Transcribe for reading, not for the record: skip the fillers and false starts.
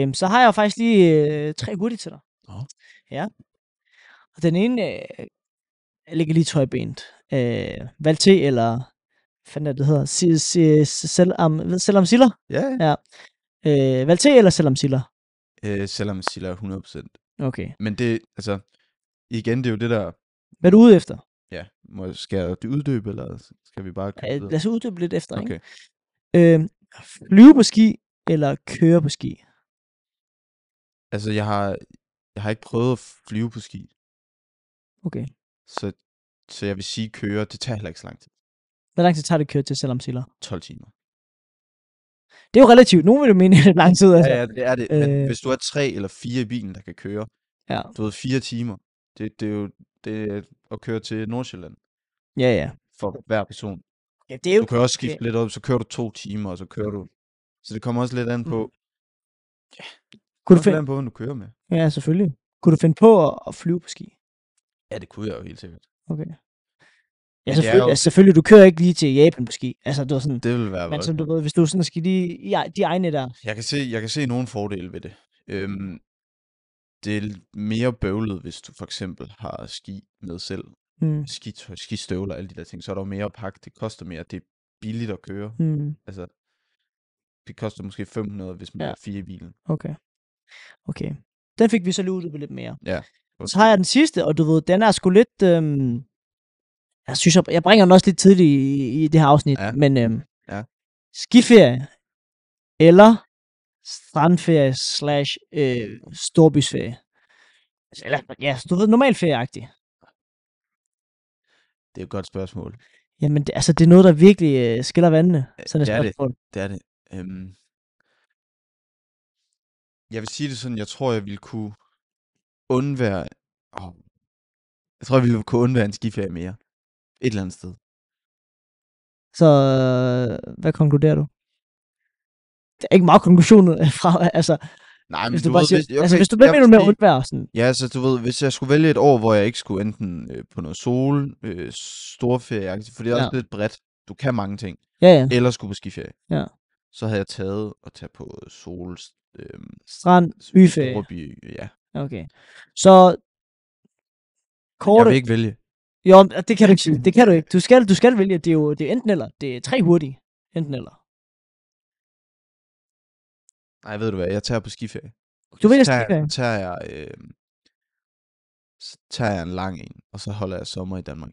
Okay, så har jeg faktisk lige 3 hurtige til dig. Ja. Og den ene ligger lige tøjbenet. Valté eller... Hvad fanden er det hedder? Selam Siller? Ja. Valté eller Selam Siller? Selvom Silla 100%. Okay. Men det, altså, igen, det er jo det der... Hvad er du ude efter? Ja, skal jeg det uddybe, eller skal vi bare køre videre? Lad os uddybe lidt efter, Okay. ikke? Flyve på ski eller køre på ski? Altså, jeg har ikke prøvet at flyve på ski, Okay. så jeg vil sige køre, det tager heller ikke så lang tid. Hvor lang tid tager det at køre til Selam Siller? 12 timer. Det er jo relativt. Nogen vil jo mene, det er lang tid. Altså. Ja, det er det. Men hvis du er 3 eller 4 i bilen, der kan køre, du ved, 4 timer, det er jo at køre til Nordsjælland. Ja. For hver person. Ja, det er jo... Du kan også skifte lidt op, så kører du 2 timer, og så kører du... Så det kommer også lidt an på... Ja, kunne du lidt an på, hvem du kører med. Ja, selvfølgelig. Kunne du finde på at flyve på ski? Ja, det kunne jeg jo helt sikkert. Okay. Ja, Men selvfølgelig. jo... Altså, selvfølgelig, du kører ikke lige til Japan på ski. Altså, det var sådan... Det vil være... Men som du ved, hvis du sådan skal lige... De egne der... Jeg kan se nogle fordele ved det. Det er mere bøvlet, hvis du for eksempel har ski med selv. Skitøj, skistøvler, alle de der ting. Så er der mere at pakke. Det koster mere. Det er billigt at køre. Altså, det koster måske 500, hvis man er 4 i bilen. Okay. Den fik vi så lige uddybet lidt mere. Ja. Så har jeg den sidste, og du ved, den er sgu lidt... jeg synes, jeg bringer den også lidt tidligt i det her afsnit. Ja. Men skiferie eller strandferie / storbysferie. Eller, ja, du ved, normal ferieagtigt. Det er et godt spørgsmål. Jamen, det er noget, der virkelig skiller vandene. Sådan det er det. Jeg vil sige det sådan, jeg tror, jeg ville kunne undvære... Jeg tror, jeg ville kunne undvære en skiferie mere. Et eller andet sted. Så, hvad konkluderer du? Det er ikke meget konklusionen fra, altså... Nej, men hvis du bare siger, hvis du bliver med at undvære sådan... Ja, så du ved, hvis jeg skulle vælge et år, hvor jeg ikke skulle enten på noget storferie, for det er også lidt bredt. Du kan mange ting. Ja. Eller skulle på skiferie. Ja. Så havde jeg taget at tage på strand, byferie. Storby, ja. Okay. Så... Jeg vil ikke vælge. Jo, det kan du ikke sige. Det kan du ikke. Du skal vælge. Det er enten eller. Det er 3 hurtige. Enten eller. Nej, ved du hvad? Jeg tager på skiferie. Du vælger skiferie? Så tager jeg en lang en, og så holder jeg sommer i Danmark.